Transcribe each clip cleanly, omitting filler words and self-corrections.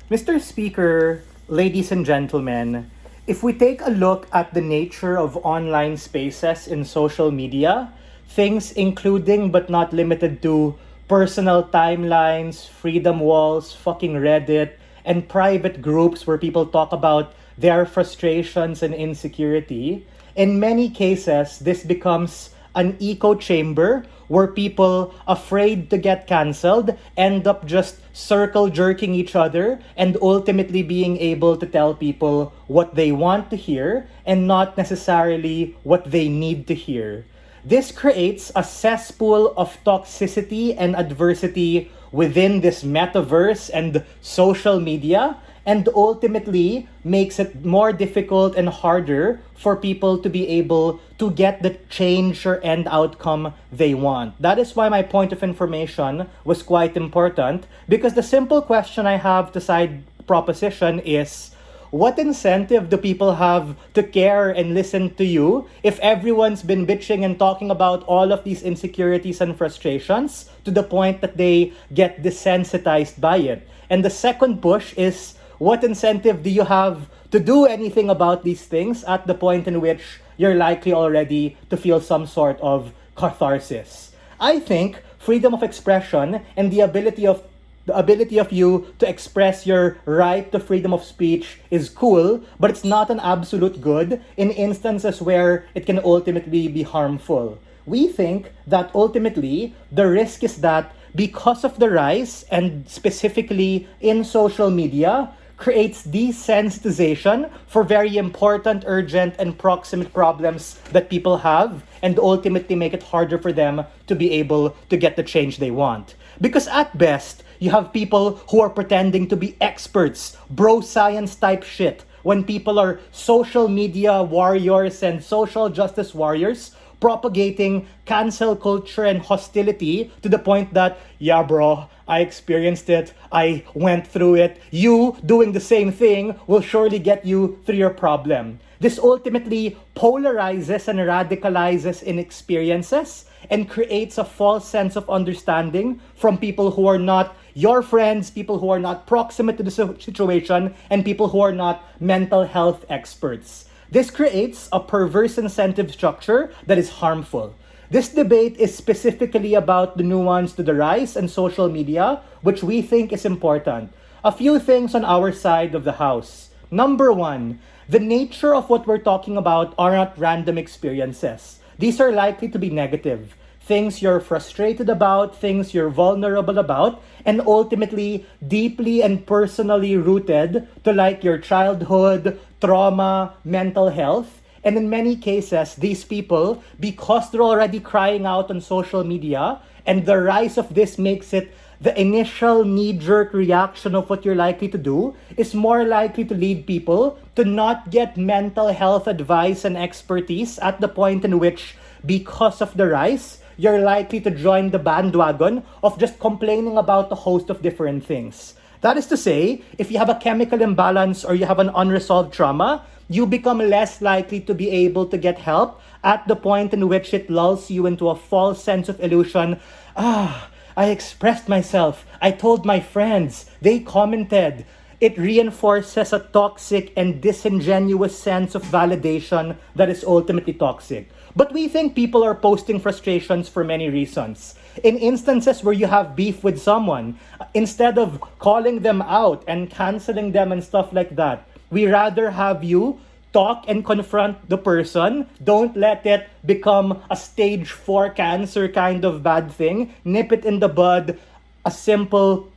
Mr. Speaker, ladies and gentlemen, if we take a look at the nature of online spaces in social media, things including but not limited to personal timelines, freedom walls, fucking Reddit, and private groups where people talk about their frustrations and insecurity, in many cases, this becomes an echo chamber where people afraid to get cancelled end up just circle jerking each other and ultimately being able to tell people what they want to hear and not necessarily what they need to hear. This creates a cesspool of toxicity and adversity within this metaverse and social media, and ultimately makes it more difficult and harder for people to be able to get the change or end outcome they want. That is why my point of information was quite important, because the simple question I have to side proposition is, what incentive do people have to care and listen to you if everyone's been bitching and talking about all of these insecurities and frustrations to the point that they get desensitized by it? And the second push is, what incentive do you have to do anything about these things at the point in which you're likely already to feel some sort of catharsis? I think freedom of expression and the ability of you to express your right to freedom of speech is cool, but it's not an absolute good in instances where it can ultimately be harmful. We think that ultimately the risk is that because of the rise, and specifically in social media, creates desensitization for very important, urgent, and proximate problems that people have, and ultimately make it harder for them to be able to get the change they want. Because at best, you have people who are pretending to be experts, bro science type shit, when people are social media warriors and social justice warriors propagating cancel culture and hostility to the point that, yeah, bro, I experienced it, I went through it. You doing the same thing will surely get you through your problem. This ultimately polarizes and radicalizes in experiences and creates a false sense of understanding from people who are not your friends, people who are not proximate to the situation, and people who are not mental health experts. This creates a perverse incentive structure that is harmful. This debate is specifically about the nuance to the rise in social media, which we think is important. A few things on our side of the house. Number one, the nature of what we're talking about are not random experiences. These are likely to be negative. Things you're frustrated about, things you're vulnerable about, and ultimately deeply and personally rooted to like your childhood, trauma, mental health. And in many cases, these people, because they're already crying out on social media, and the rise of this makes it the initial knee-jerk reaction of what you're likely to do, is more likely to lead people to not get mental health advice and expertise at the point in which, because of the rise, you're likely to join the bandwagon of just complaining about a host of different things. That is to say, if you have a chemical imbalance or you have an unresolved trauma, you become less likely to be able to get help at the point in which it lulls you into a false sense of illusion. I expressed myself. I told my friends. They commented. It reinforces a toxic and disingenuous sense of validation that is ultimately toxic. But we think people are posting frustrations for many reasons. In instances where you have beef with someone, instead of calling them out and canceling them and stuff like that, we rather have you talk and confront the person. Don't let it become a stage 4 cancer kind of bad thing. Nip it in the bud. A simple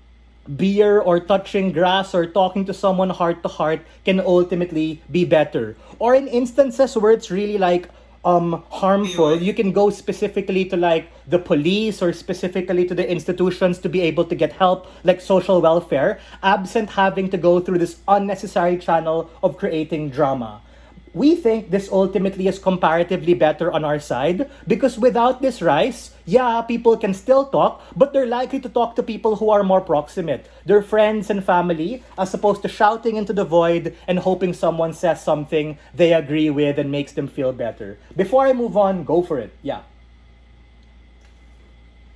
beer or touching grass or talking to someone heart to heart can ultimately be better. Or in instances where it's really like harmful, you can go specifically to like the police or specifically to the institutions to be able to get help, like social welfare, absent having to go through this unnecessary channel of creating drama. We think this ultimately is comparatively better on our side because without this rise, yeah, people can still talk, but they're likely to talk to people who are more proximate, their friends and family, as opposed to shouting into the void and hoping someone says something they agree with and makes them feel better. Before I move on, go for it. Yeah.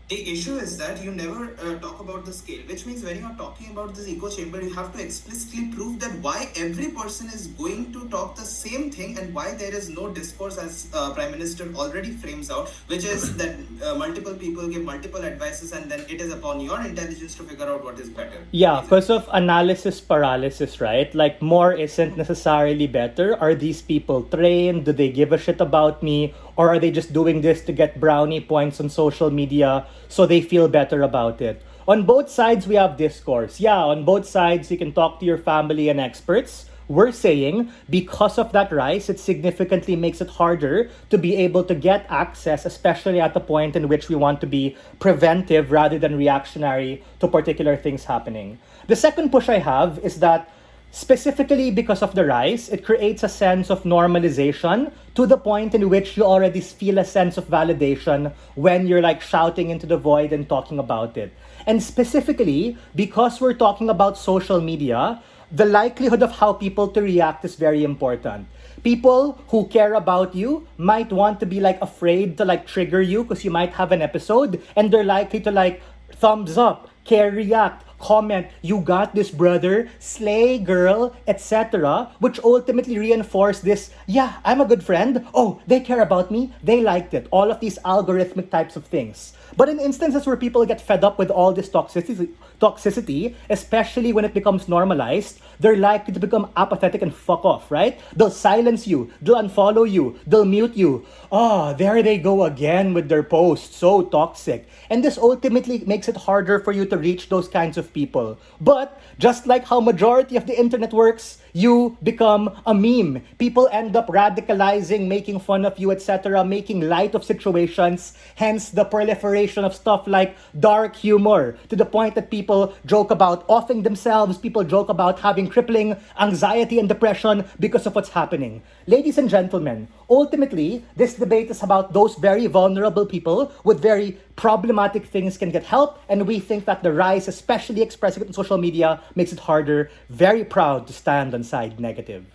The issue is that you never talk about the scale, which means when you are talking about this echo chamber, you have to explicitly prove that why every person is going to talk the same thing and why there is no discourse, as Prime Minister already frames out, which is that multiple people give multiple advices and then it is upon your intelligence to figure out what is better. Yeah, because of analysis paralysis, right? Like, more isn't necessarily better. Are these people trained? Do they give a shit about me? Or are they just doing this to get brownie points on social media so they feel better about it? On both sides, we have discourse. Yeah, on both sides, you can talk to your family and experts. We're saying because of that rise, it significantly makes it harder to be able to get access, especially at the point in which we want to be preventive rather than reactionary to particular things happening. The second push I have is that specifically because of the rise, it creates a sense of normalization to the point in which you already feel a sense of validation when you're like shouting into the void and talking about it. And specifically, because we're talking about social media, the likelihood of how people to react is very important. People who care about you might want to be like afraid to like trigger you because you might have an episode, and they're likely to like thumbs up, care, react, comment, you got this, brother, slay, girl, etc., which ultimately reinforce this, yeah, I'm a good friend, oh, they care about me, they liked it, all of these algorithmic types of things. But in instances where people get fed up with all this toxicity, especially when it becomes normalized, they're likely to become apathetic and fuck off, right? They'll silence you, they'll unfollow you, they'll mute you. Oh, there they go again with their posts, so toxic. And this ultimately makes it harder for you to reach those kinds of people. But just like how majority of the internet works, you become a meme. People end up radicalizing, making fun of you, etc., making light of situations, hence the proliferation of stuff like dark humor, to the point that people joke about offing themselves, people joke about having crippling anxiety and depression because of what's happening. Ladies and gentlemen, ultimately, this debate is about those very vulnerable people with very problematic things can get help, and we think that the rise, especially expressing it on social media, makes it harder. Very proud to stand on side negative.